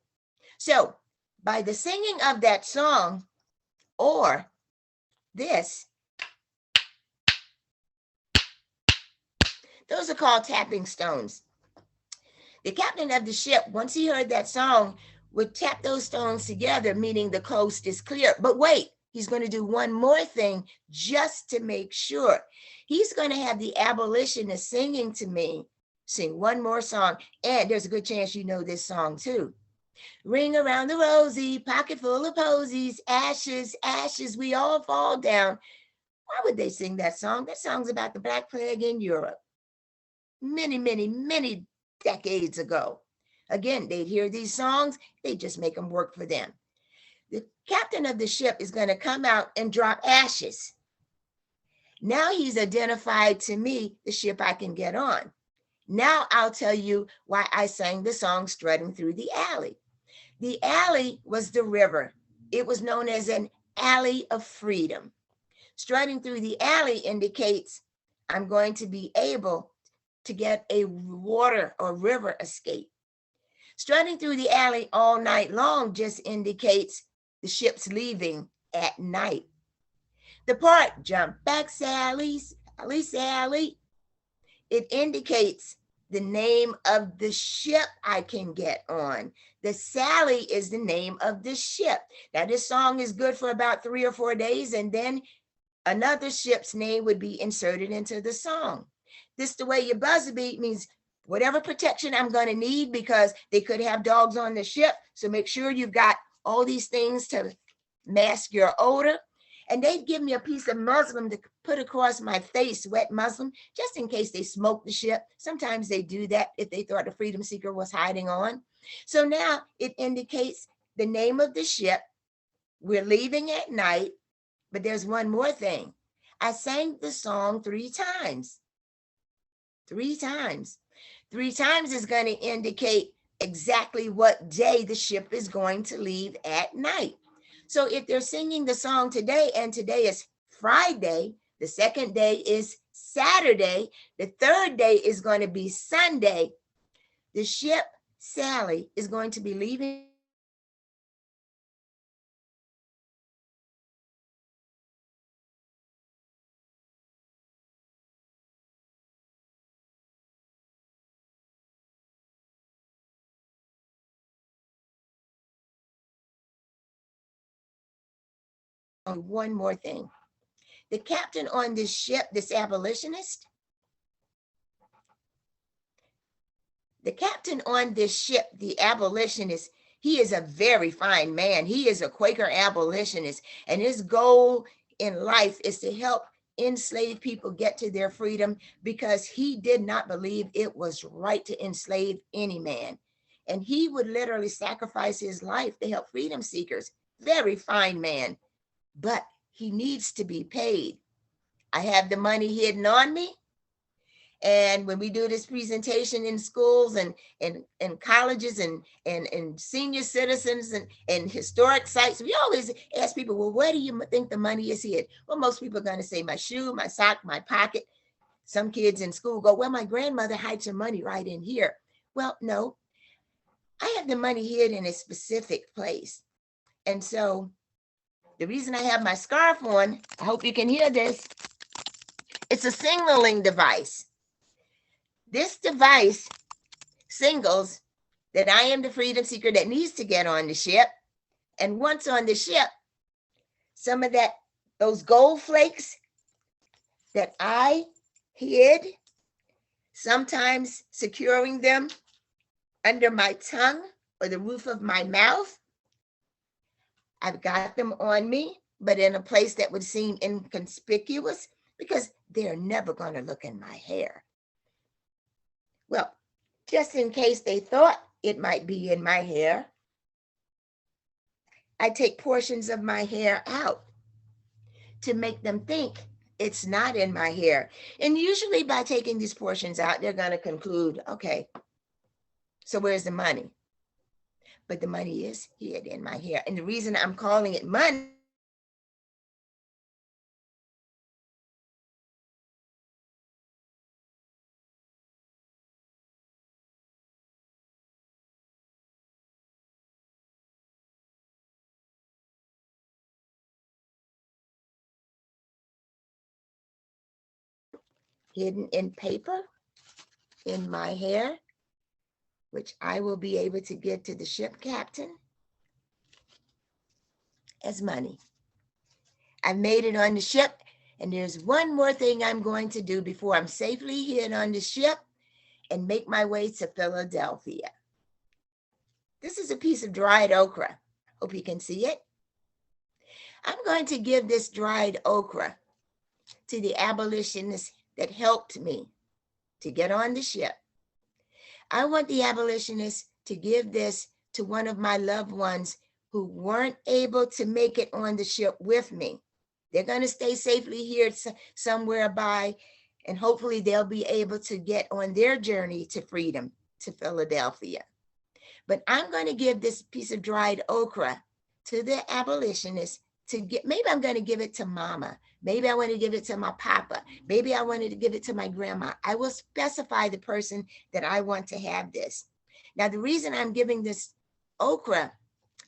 So by the singing of that song or this, those are called tapping stones. The captain of the ship, once he heard that song, would tap those stones together, meaning the coast is clear. But wait, he's going to do one more thing just to make sure. He's going to have the abolitionist singing to me, sing one more song. And there's a good chance you know this song too. Ring around the rosy, pocket full of posies, ashes, ashes, we all fall down. Why would they sing that song? That song's about the Black Plague in Europe. Many, many, many decades ago. Again, they'd hear these songs, they just make them work for them. The captain of the ship is going to come out and drop ashes. Now he's identified to me the ship I can get on. Now I'll tell you why I sang the song Strutting Through the Alley. The alley was the river. It was known as an alley of freedom. Strutting through the alley indicates I'm going to be able to get a water or river escape. Strutting through the alley all night long just indicates the ship's leaving at night. The part, jump back, Sally, Sally, Sally, it indicates the name of the ship I can get on. The Sally is the name of the ship. Now this song is good for about 3 or 4 days, and then another ship's name would be inserted into the song. This the way you buzzer beat means whatever protection I'm going to need, because they could have dogs on the ship. So make sure you've got all these things to mask your odor. And they'd give me a piece of muslin to put across my face, wet muslin, just in case they smoked the ship. Sometimes they do that if they thought a freedom seeker was hiding on. So now it indicates the name of the ship. We're leaving at night, but there's one more thing. I sang the song 3 times. 3 times. 3 times is going to indicate exactly what day the ship is going to leave at night. So if they're singing the song today, and today is Friday, the second day is Saturday, the third day is going to be Sunday, the ship Sally is going to be leaving on one more thing. The captain on this ship, this abolitionist, the captain on this ship, the abolitionist, he is a very fine man. He is a Quaker abolitionist, and his goal in life is to help enslaved people get to their freedom, because he did not believe it was right to enslave any man. And he would literally sacrifice his life to help freedom seekers. Very fine man, but he needs to be paid. I have the money hidden on me, And when we do this presentation in schools and colleges and senior citizens and historic sites, we always ask people, well, where do you think the money is hid? Well, most people are going to say my shoe, my sock, my pocket. Some kids in school go, well, my grandmother hides her money right in here. Well, no, I have the money hid in a specific place. And so the reason I have my scarf on, I hope you can hear this, it's a signaling device. This device signals that I am the freedom seeker that needs to get on the ship. And once on the ship, some of those gold flakes that I hid, sometimes securing them under my tongue or the roof of my mouth, I've got them on me, but in a place that would seem inconspicuous because they're never going to look in my hair. Well, just in case they thought it might be in my hair, I take portions of my hair out to make them think it's not in my hair. And usually by taking these portions out, they're going to conclude, okay, so where's the money? But the money is hid in my hair. And the reason I'm calling it money hidden in paper in my hair, which I will be able to get to the ship captain as money. I made it on the ship, and there's one more thing I'm going to do before I'm safely hid on the ship and make my way to Philadelphia. This is a piece of dried okra. Hope you can see it. I'm going to give this dried okra to the abolitionists that helped me to get on the ship. I want the abolitionists to give this to one of my loved ones who weren't able to make it on the ship with me. They're going to stay safely here somewhere by, and hopefully they'll be able to get on their journey to freedom to Philadelphia. But I'm going to give this piece of dried okra to the abolitionists to get, maybe I'm going to give it to mama. Maybe I want to give it to my papa. Maybe I wanted to give it to my grandma. I will specify the person that I want to have this. Now, the reason I'm giving this okra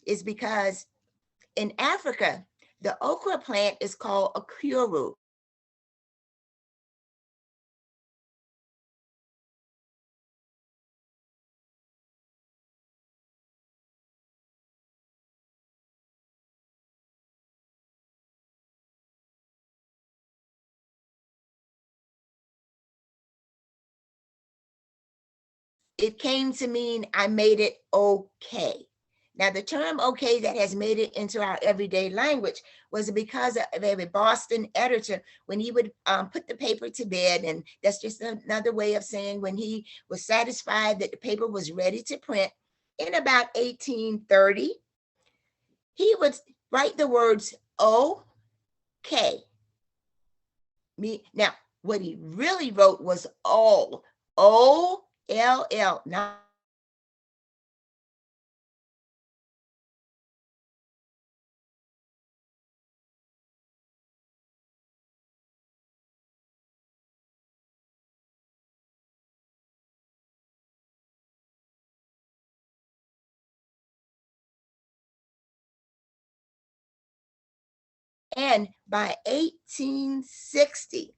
is because in Africa, the okra plant is called a kuru. It came to mean I made it okay. Now, the term okay that has made it into our everyday language was because of a Boston editor when he would put the paper to bed. And that's just another way of saying when he was satisfied that the paper was ready to print in about 1830, he would write the words okay. Now, what he really wrote was all, O-L-L, not and by 1860,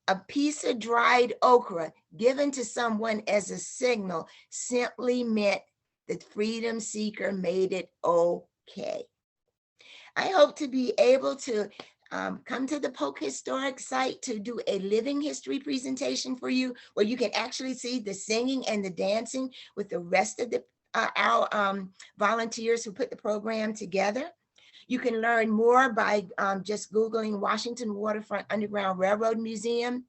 a piece of dried okra given to someone as a signal simply meant the freedom seeker made it okay. I hope to be able to come to the Polk Historic Site to do a living history presentation for you, where you can actually see the singing and the dancing with the rest of our volunteers who put the program together. You can learn more by just Googling Washington Waterfront Underground Railroad Museum.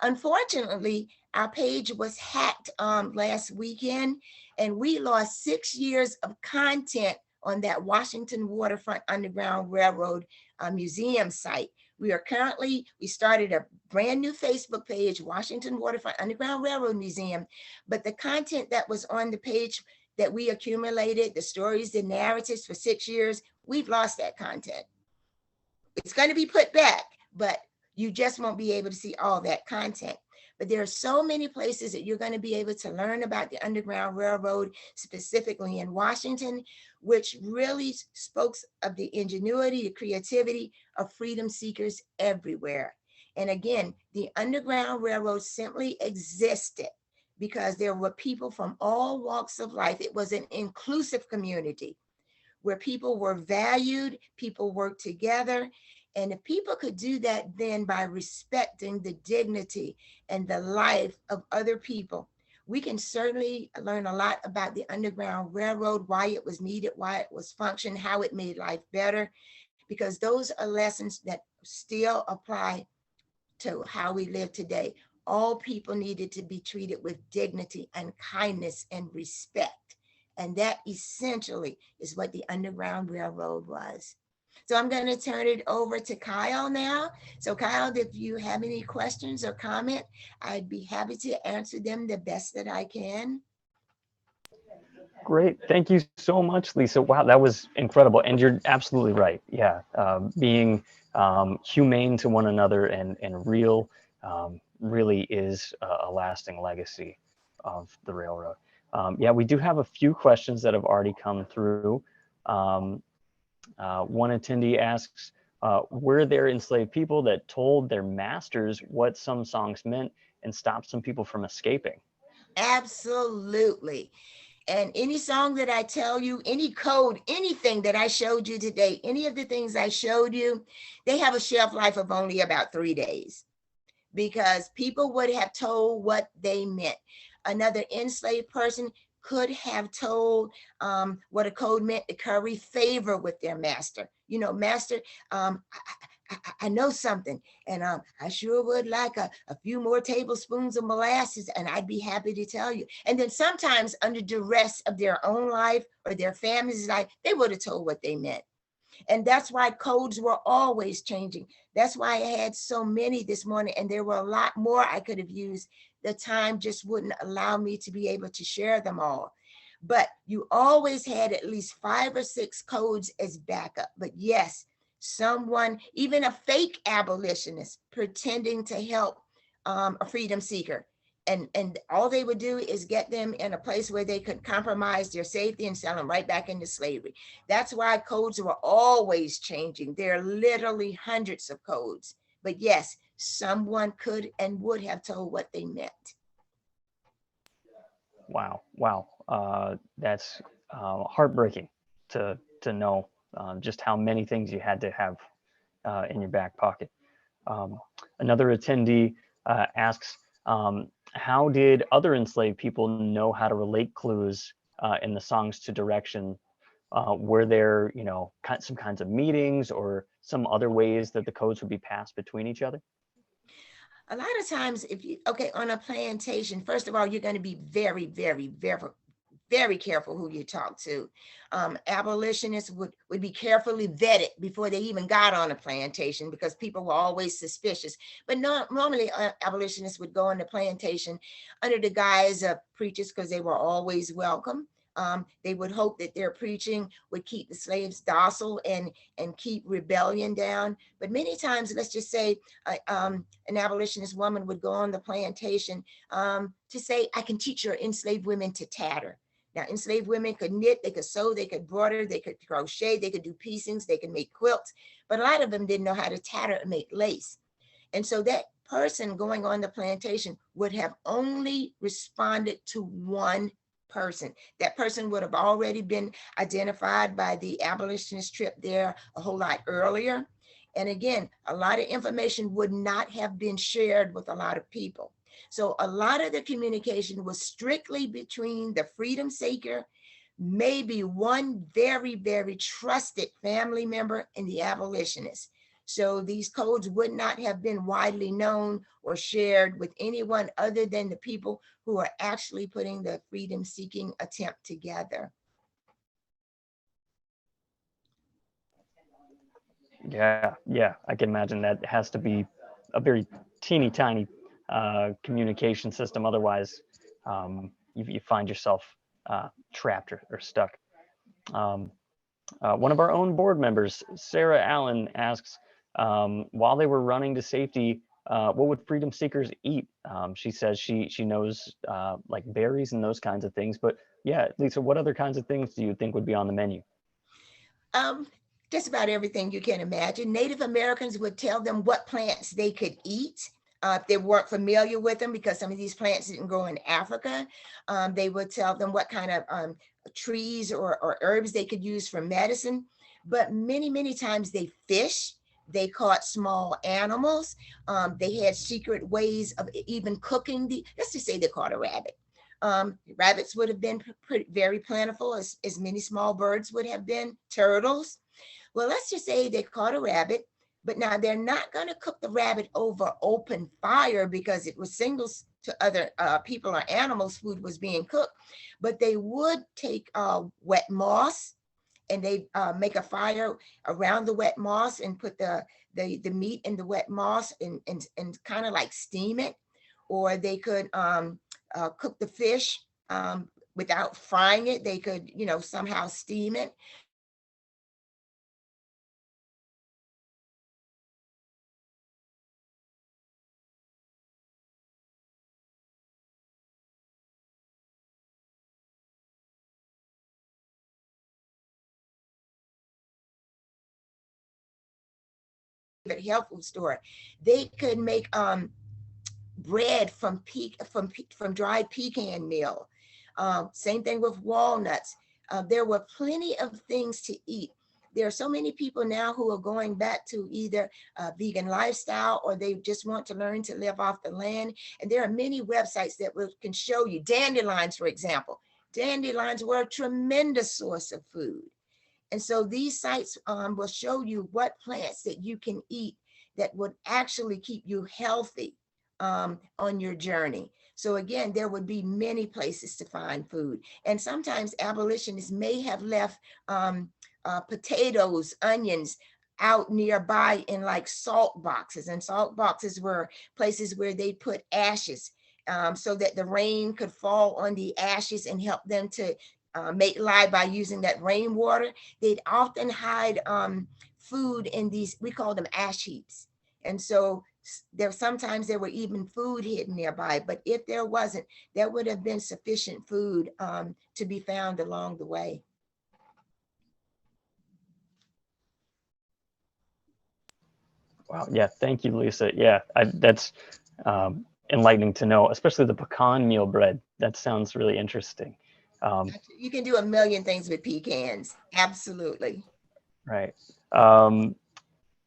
Unfortunately, our page was hacked last weekend, and we lost 6 years of content on that Washington Waterfront Underground Railroad Museum site. We started a brand new Facebook page, Washington Waterfront Underground Railroad Museum, but the content that was on the page that we accumulated, the stories, the narratives for 6 years, we've lost that content. It's going to be put back, but you just won't be able to see all that content. But there are so many places that you're going to be able to learn about the Underground Railroad, specifically in Washington, which really spoke of the ingenuity, the creativity of freedom seekers everywhere. And again, the Underground Railroad simply existed because there were people from all walks of life. It was an inclusive community where people were valued, people worked together. And if people could do that then by respecting the dignity and the life of other people, we can certainly learn a lot about the Underground Railroad, why it was needed, why it was functioned, how it made life better, because those are lessons that still apply to how we live today. All people needed to be treated with dignity and kindness and respect. And that essentially is what the Underground Railroad was. So I'm going to turn it over to Kyle now. So Kyle, if you have any questions or comment, I'd be happy to answer them the best that I can. Great. Thank you so much, Leesa. Wow, that was incredible. And you're absolutely right. Yeah. Being humane to one another and real really is a lasting legacy of the railroad. Yeah, we do have a few questions that have already come through. One attendee asks, were there enslaved people that told their masters what some songs meant and stopped some people from escaping? Absolutely. And any song that I tell you, any code, anything that I showed you today, any of the things I showed you, they have a shelf life of only about 3 days because people would have told what they meant. Another enslaved person could have told what a code meant to curry favor with their master. You know, master, I know something, and I sure would like a few more tablespoons of molasses, and I'd be happy to tell you. And then sometimes under duress of their own life or their family's life, they would have told what they meant. And that's why codes were always changing. That's why I had so many this morning, and there were a lot more I could have used. The time just wouldn't allow me to be able to share them all. But you always had at least 5 or 6 codes as backup. But yes, someone, even a fake abolitionist pretending to help a freedom seeker. And all they would do is get them in a place where they could compromise their safety and sell them right back into slavery. That's why codes were always changing. There are literally hundreds of codes. But yes, someone could and would have told what they meant. Wow. Wow. That's heartbreaking to know just how many things you had to have in your back pocket. Another attendee asks, how did other enslaved people know how to relate clues in the songs to direction? Were there, you know, some kinds of meetings or some other ways that the codes would be passed between each other? A lot of times, if you, okay, on a plantation, first of all, you're going to be very, very, very careful who you talk to. Abolitionists would be carefully vetted before they even got on a plantation because people were always suspicious. But normally abolitionists would go on the plantation under the guise of preachers because they were always welcome. They would hope that their preaching would keep the slaves docile and keep rebellion down. But many times, let's just say an abolitionist woman would go on the plantation to say, I can teach your enslaved women to tatter. Now, enslaved women could knit, they could sew, they could broider, they could crochet, they could do piecings, they could make quilts, but a lot of them didn't know how to tatter and make lace. And so that person going on the plantation would have only responded to one person. That person would have already been identified by the abolitionist trip there a whole lot earlier. And again, a lot of information would not have been shared with a lot of people. So a lot of the communication was strictly between the freedom seeker, maybe one very, very trusted family member, and the abolitionist. So these codes would not have been widely known or shared with anyone other than the people who are actually putting the freedom seeking attempt together. Yeah, I can imagine that has to be a very teeny tiny communication system. Otherwise, you find yourself trapped or stuck. Um, One of our own board members, Sarah Allen, asks, while they were running to safety, what would freedom seekers eat? She says she knows like berries and those kinds of things. But yeah, Lisa, what other kinds of things do you think would be on the menu? Um, just about everything you can imagine. Native Americans would tell them what plants they could eat. If they weren't familiar with them, because some of these plants didn't grow in Africa, they would tell them what kind of trees or herbs they could use for medicine. But many times they fish. They caught small animals. They had secret ways of even cooking let's just say they caught a rabbit. Rabbits would have been very plentiful, as many small birds would have been, turtles. Well, let's just say they caught a rabbit, but now they're not going to cook the rabbit over open fire because it was signals to other people or animals food was being cooked. But they would take wet moss, and they make a fire around the wet moss and put the meat in the wet moss and kind of like steam it. Or they could cook the fish without frying it. They could, somehow steam it. Health food store. They could make bread from dried pecan meal. Same thing with walnuts. There were plenty of things to eat. There are so many people now who are going back to either a vegan lifestyle, or they just want to learn to live off the land. And there are many websites that can show you dandelions, for example. Dandelions were a tremendous source of food. And so these sites will show you what plants that you can eat that would actually keep you healthy on your journey. So again, there would be many places to find food. And sometimes abolitionists may have left potatoes, onions out nearby in like salt boxes. And salt boxes were places where they put ashes so that the rain could fall on the ashes and help them to make lye by using that rainwater. They'd often hide food in these, we call them ash heaps. And so sometimes there were even food hidden nearby, but if there wasn't, there would have been sufficient food to be found along the way. Wow. Yeah. Thank you, Lisa. Yeah, that's enlightening to know, especially the pecan meal bread. That sounds really interesting. Um, You can do a million things with pecans. Absolutely. right.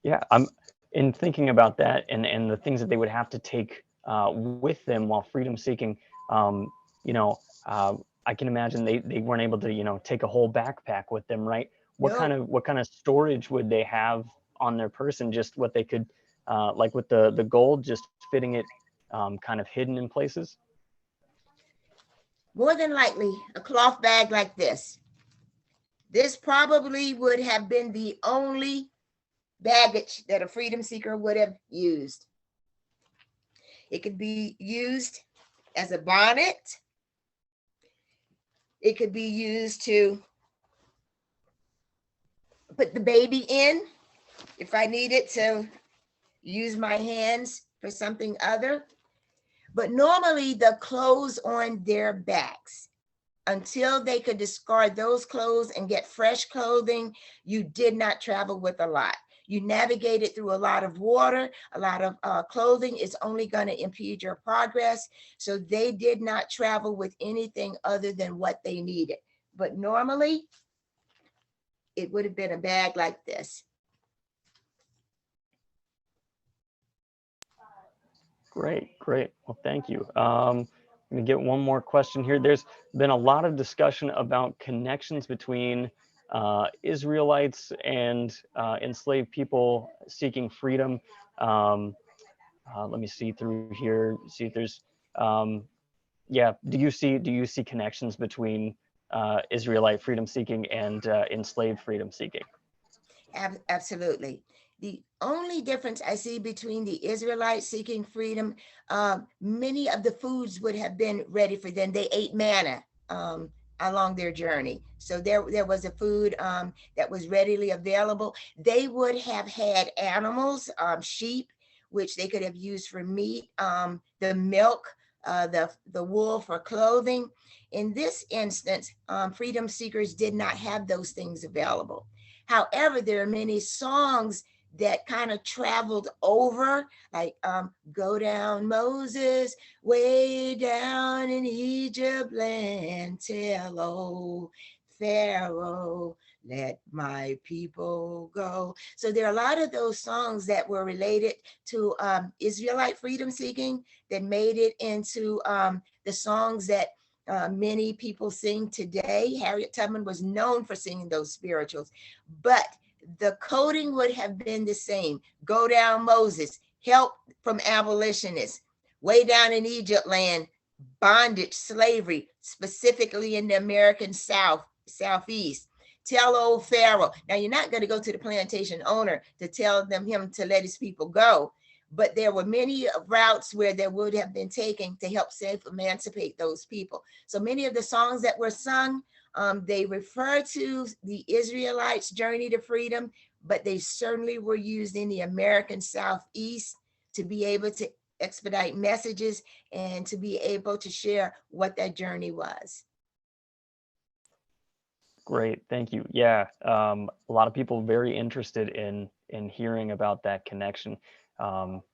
Yeah. I'm in thinking about that and the things that they would have to take with them while freedom seeking. Um, you know, I can imagine they weren't able to take a whole backpack with them, right? No. What kind of storage would they have on their person? Just what they could like with the gold, just fitting it kind of hidden in places. More than likely, a cloth bag like this. This probably would have been the only baggage that a freedom seeker would have used. It could be used as a bonnet. It could be used to put the baby in if I needed to use my hands for something other. But normally the clothes on their backs, until they could discard those clothes and get fresh clothing, you did not travel with a lot. You navigated through a lot of water, a lot of clothing is only going to impede your progress. So they did not travel with anything other than what they needed. But normally, it would have been a bag like this. Great, great. Well, thank you. Let me get one more question here. There's been a lot of discussion about connections between Israelites and enslaved people seeking freedom. Let me see through here, see if there's, yeah. Do you see connections between Israelite freedom seeking and enslaved freedom seeking? Absolutely. The only difference I see between the Israelites seeking freedom, many of the foods would have been ready for them. They ate manna along their journey. So there was a food that was readily available. They would have had animals, sheep, which they could have used for meat, the milk, the wool for clothing. In this instance, freedom seekers did not have those things available. However, there are many songs that kind of traveled over, like go down Moses, way down in Egypt land, tell old Pharaoh, let my people go. So there are a lot of those songs that were related to Israelite freedom seeking that made it into the songs that many people sing today. Harriet Tubman was known for singing those spirituals, but the coding would have been the same. Go down Moses, help from abolitionists, way down in Egypt land, bondage, slavery, specifically in the American South, Southeast. Tell old Pharaoh. Now you're not going to go to the plantation owner to tell him to let his people go, but there were many routes where there would have been taken to help self-emancipate those people. So many of the songs that were sung, they refer to the Israelites' journey to freedom, but they certainly were used in the American Southeast to be able to expedite messages and to be able to share what that journey was. Great, thank you. Yeah, a lot of people very interested in hearing about that connection. All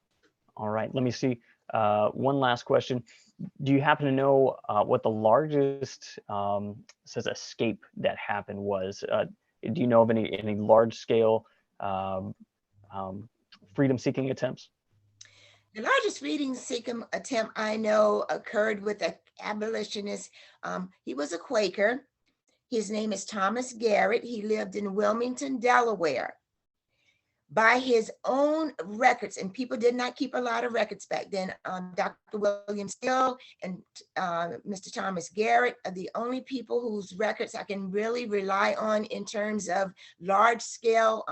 right, let me see. One last question. Do you happen to know what the largest says escape that happened was? Do you know of any large scale freedom seeking attempts? The largest freedom seeking attempt I know occurred with an abolitionist. He was a Quaker. His name is Thomas Garrett. He lived in Wilmington, Delaware. By his own records, and people did not keep a lot of records back then. Dr. William Still and Mr. Thomas Garrett are the only people whose records I can really rely on in terms of large scale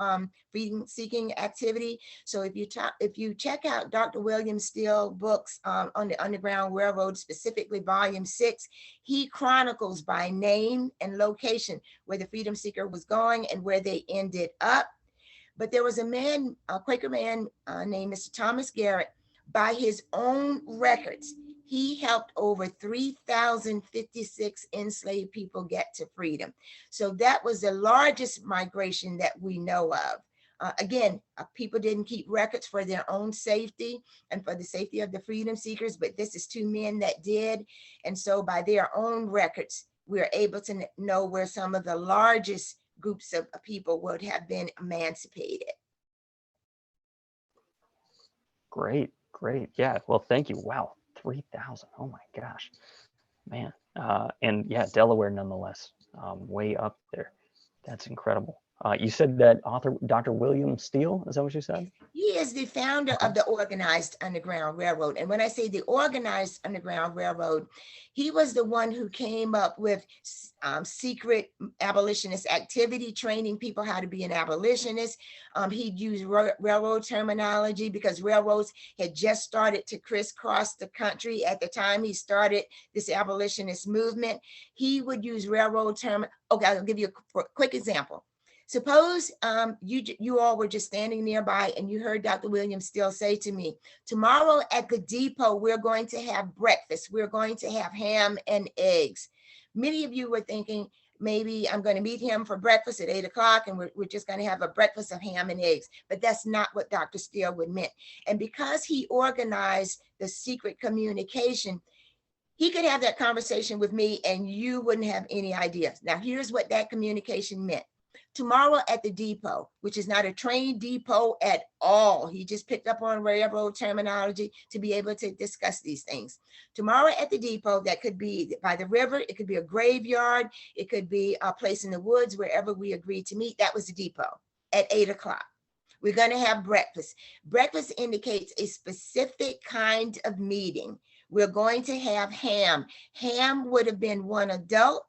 freedom seeking activity. So if you check out Dr. William Still books on the Underground Railroad, specifically volume 6, he chronicles by name and location where the freedom seeker was going and where they ended up. But there was a man, a Quaker man named Mr. Thomas Garrett. By his own records, he helped over 3,056 enslaved people get to freedom. So that was the largest migration that we know of. Again, people didn't keep records for their own safety and for the safety of the freedom seekers, but this is 2 men that did. And so by their own records, we're able to know where some of the largest groups of people would have been emancipated. Great, great. Yeah, well, thank you. Wow, 3,000. Oh my gosh, man. And yeah, Delaware nonetheless, way up there. That's incredible. You said that author, Dr. William Steele, is that what you said? He is the founder of the Organized Underground Railroad. And when I say the Organized Underground Railroad, he was the one who came up with secret abolitionist activity, training people how to be an abolitionist. He'd use railroad terminology because railroads had just started to crisscross the country at the time he started this abolitionist movement. He would use railroad term. Okay, I'll give you a quick example. Suppose you all were just standing nearby and you heard Dr. Williams Still say to me, tomorrow at the depot, we're going to have breakfast. We're going to have ham and eggs. Many of you were thinking, maybe I'm going to meet him for breakfast at 8 o'clock and we're just going to have a breakfast of ham and eggs. But that's not what Dr. Steele would meant. And because he organized the secret communication, he could have that conversation with me and you wouldn't have any idea. Now, here's what that communication meant. Tomorrow at the depot, which is not a train depot at all. He just picked up on railroad terminology to be able to discuss these things. Tomorrow at the depot, that could be by the river, it could be a graveyard, it could be a place in the woods, wherever we agreed to meet. That was the depot at 8 o'clock. We're going to have breakfast. Breakfast indicates a specific kind of meeting. We're going to have ham. Ham would have been 1 adult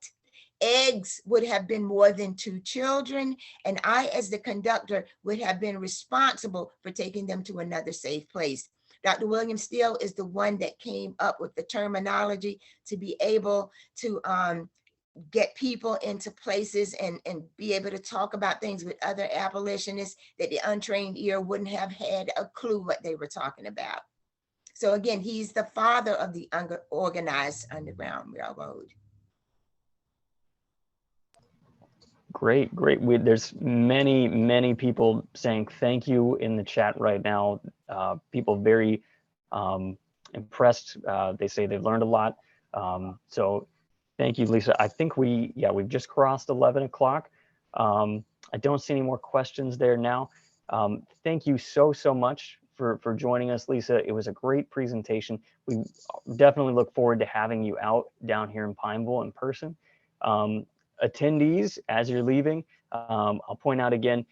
Eggs would have been more than 2 children, and I, as the conductor, would have been responsible for taking them to another safe place. Dr. William Steele is the one that came up with the terminology to be able to get people into places and be able to talk about things with other abolitionists that the untrained ear wouldn't have had a clue what they were talking about. So again, he's the father of the organized Underground Railroad. Great. There's many people saying thank you in the chat right now. People very impressed. They say they've learned a lot. So thank you, Leesa. I think we've just crossed 11 o'clock. I don't see any more questions there now. Thank you so much for joining us, Leesa. It was a great presentation. We definitely look forward to having you out down here in Pineville in person. Attendees, as you're leaving, I'll point out again,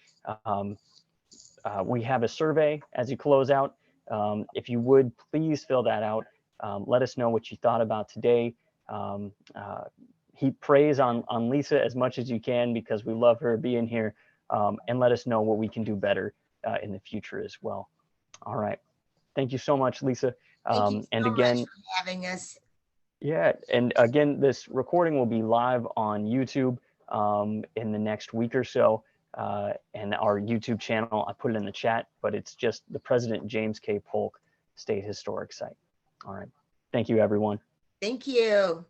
we have a survey as you close out. If you would, please fill that out. Let us know what you thought about today. Heap praise on Leesa as much as you can, because we love her being here, and let us know what we can do better in the future as well. All right. Thank you so much, Leesa. Thank you so and much again, for having us. Yeah, and again, this recording will be live on YouTube in the next week or so, and our YouTube channel, I put it in the chat, but it's just the President James K. Polk State Historic Site. All right. Thank you, everyone. Thank you.